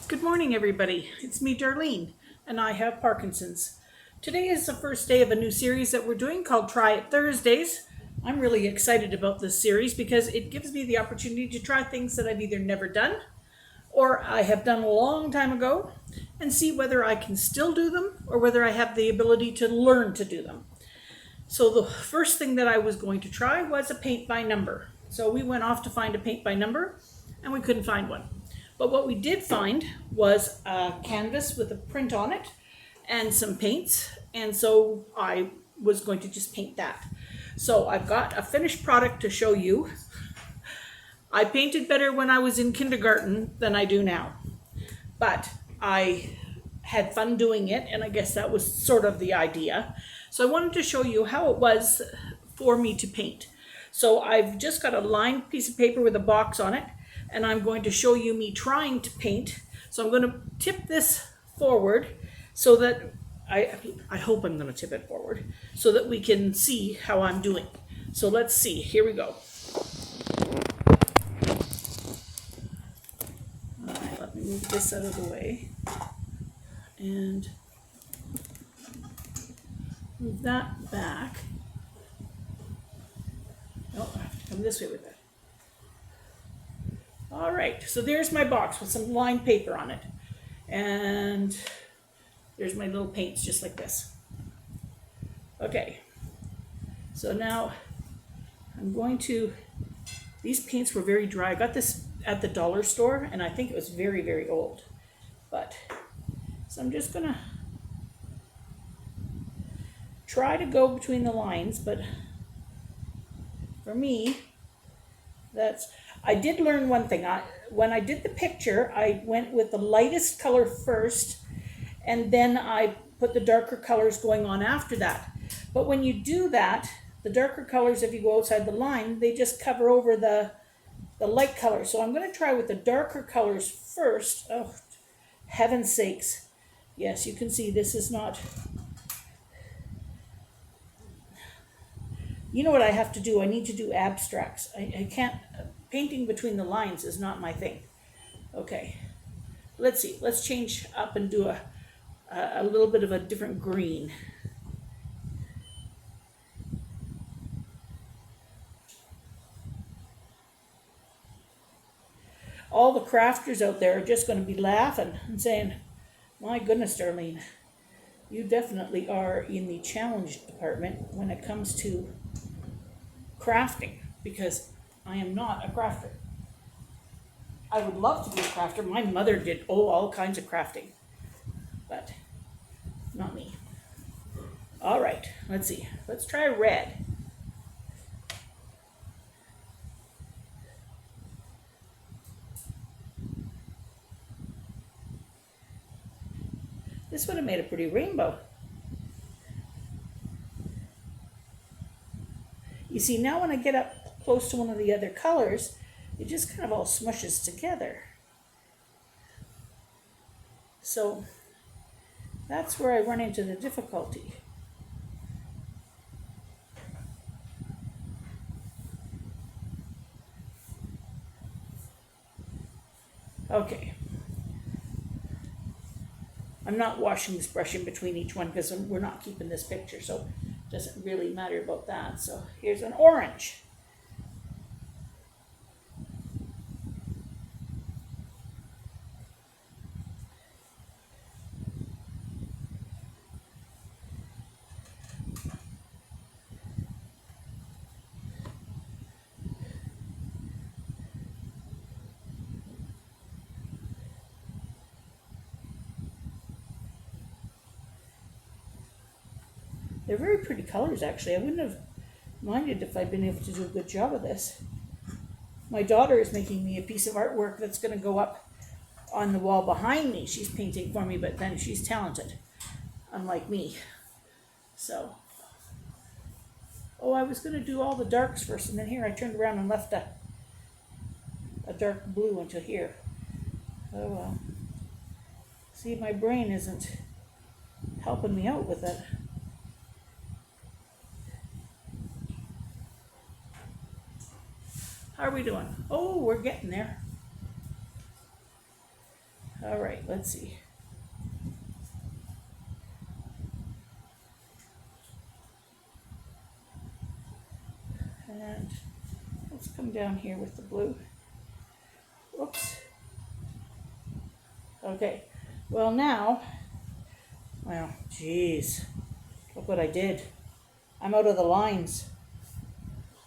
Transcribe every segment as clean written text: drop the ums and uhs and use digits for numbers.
Good morning, everybody. It's me, Darlene, and I have Parkinson's. Today is the first day of a new series that we're doing called Try It Thursdays. I'm really excited about this series because it gives me the opportunity to try things that I've either never done or I have done a long time ago and see whether I can still do them or whether I have the ability to learn to do them. So, the first thing that I was going to try was a paint by number. So, we went off to find a paint by number and we couldn't find one. But what we did find was a canvas with a print on it and some paints. And so I was going to just paint that. So I've got a finished product to show you. I painted better when I was in kindergarten than I do now. But I had fun doing it, and I guess that was sort of the idea. So I wanted to show you how it was for me to paint. So I've just got a lined piece of paper with a box on it, and I'm going to show you me trying to paint. So I'm going to tip this forward so that I hope I'm going to tip it forward so that we can see how I'm doing. So let's see. Here we go. All right, let me move this out of the way and move that back. Oh, I have to come this way with it. All right, so there's my box with some lined paper on it. And there's my little paints just like this. Okay, so now I'm going to, these paints were very dry. I got this at the dollar store and I think it was very, very old. But, so I'm just gonna try to go between the lines, but for me, I did learn one thing. When I did the picture, I went with the lightest color first, and then I put the darker colors going on after that. But when you do that, the darker colors, if you go outside the line, they just cover over the light color. So I'm going to try with the darker colors first. Oh, heaven's sakes. Yes, you can see this is not... You know what I have to do? I need to do abstracts. I can't... Painting between the lines is not my thing. Okay, let's see. Let's change up and do a little bit of a different green. All the crafters out there are just going to be laughing and saying, my goodness, Darlene, you definitely are in the challenge department when it comes to crafting, because I am not a crafter. I would love to be a crafter. My mother did all kinds of crafting, but not me. All right, let's see. Let's try red. This would have made a pretty rainbow. You see, now when I get up close to one of the other colors, it just kind of all smushes together. So that's where I run into the difficulty. Okay. I'm not washing this brush in between each one because we're not keeping this picture, so it doesn't really matter about that. So here's an orange. They're very pretty colors, actually. I wouldn't have minded if I'd been able to do a good job of this. My daughter is making me a piece of artwork that's going to go up on the wall behind me. She's painting for me, but then she's talented, unlike me. So, oh, I was going to do all the darks first, and then here I turned around and left a dark blue until here. Oh well. See, my brain isn't helping me out with it. How are we doing? Oh, we're getting there. All right, let's see. And let's come down here with the blue. Whoops. Okay, well now, well, geez, look what I did. I'm out of the lines.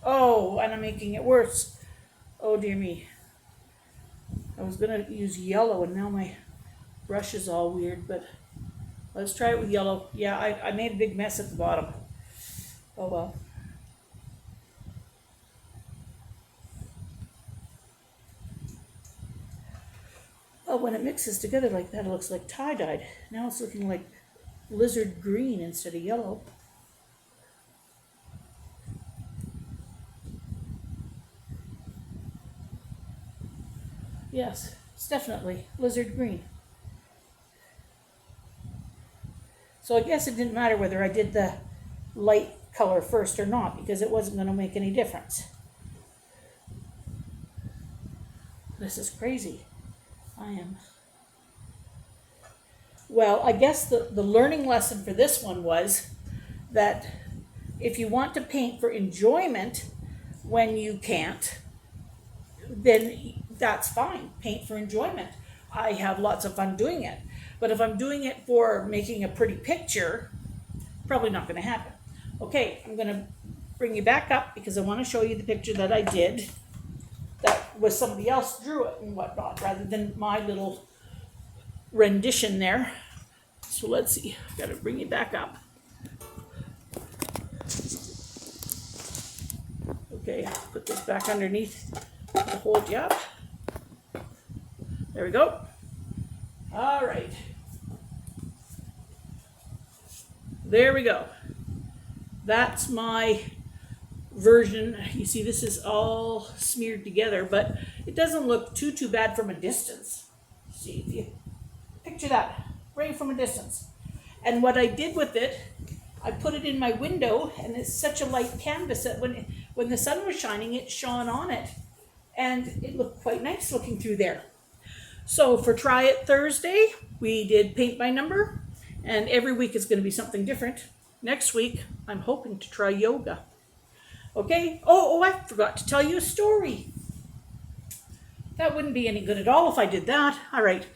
Oh, and I'm making it worse. Oh dear me. I was gonna use yellow and now my brush is all weird, but let's try it with yellow. Yeah, I made a big mess at the bottom. Oh well. Oh, when it mixes together like that, it looks like tie-dyed. Now it's looking like lizard green instead of yellow. Yes, it's definitely lizard green. So I guess it didn't matter whether I did the light color first or not because it wasn't going to make any difference. This is crazy. I am. Well, I guess the learning lesson for this one was that if you want to paint for enjoyment when you can't, then that's fine. Paint for enjoyment. I have lots of fun doing it. But if I'm doing it for making a pretty picture, probably not going to happen. Okay, I'm going to bring you back up because I want to show you the picture that I did that was somebody else drew it and whatnot rather than my little rendition there. So let's see. I've got to bring you back up. Okay, put this back underneath to hold you up. There we go. All right. There we go. That's my version. You see, this is all smeared together, but it doesn't look too bad from a distance. See, if you picture that right from a distance. And what I did with it, I put it in my window, and it's such a light canvas that when the sun was shining, it shone on it, and it looked quite nice looking through there. So for Try It Thursday, we did paint by number, and every week is going to be something different. Next week, I'm hoping to try yoga. Okay? Oh, I forgot to tell you a story. That wouldn't be any good at all if I did that. All right.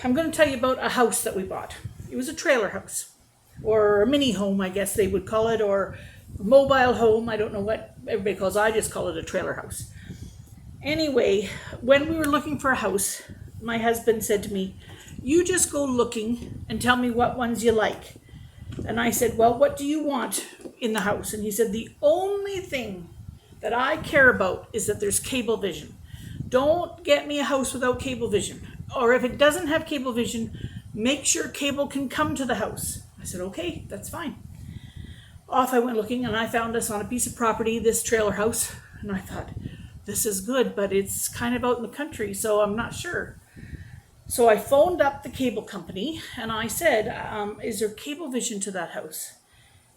I'm going to tell you about a house that we bought. It was a trailer house, or a mini home, I guess they would call it, or a mobile home. I don't know what everybody calls it. I just call it a trailer house. Anyway, when we were looking for a house, my husband said to me, "You just go looking and tell me what ones you like." And I said, "Well, what do you want in the house?" And he said, "The only thing that I care about is that there's cable vision. Don't get me a house without cable vision. Or if it doesn't have cable vision, make sure cable can come to the house." I said, "Okay, that's fine." Off I went looking, and I found us on a piece of property, this trailer house. And I thought, this is good, but it's kind of out in the country, so I'm not sure. So I phoned up the cable company, and I said, "Is there cable vision to that house?"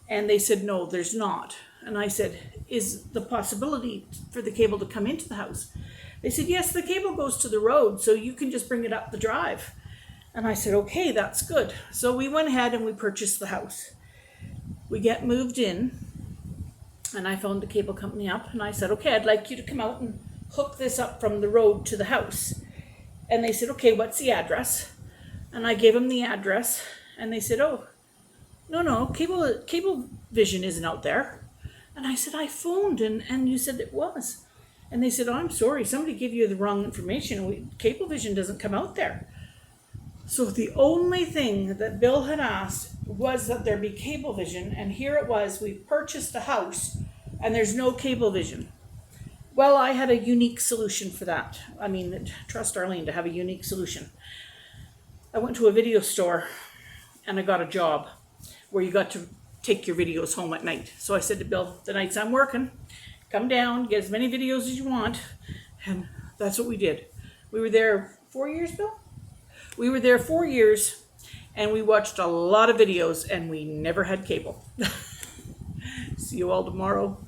And they said, "No, there's not." And I said, "Is the possibility for the cable to come into the house?" They said, "Yes, the cable goes to the road, so you can just bring it up the drive." And I said, "Okay, that's good." So we went ahead and we purchased the house. We get moved in, and I phoned the cable company up, and I said, "Okay, I'd like you to come out and hook this up from the road to the house." And they said, "Okay, what's the address?" And I gave them the address, and they said, "Oh, no, cable vision isn't out there." And I said, "I phoned, and you said it was." And they said, "Oh, I'm sorry, somebody gave you the wrong information. Cable vision doesn't come out there." So the only thing that Bill had asked was that there be cable vision, and here it was. We purchased a house, and there's no cable vision. Well, I had a unique solution for that. I mean, trust Arlene to have a unique solution. I went to a video store, and I got a job where you got to take your videos home at night. So I said to Bill, "The nights I'm working, come down, get as many videos as you want." And that's what we did. We were there 4 years, Bill? We were there 4 years, and we watched a lot of videos, and we never had cable. See you all tomorrow.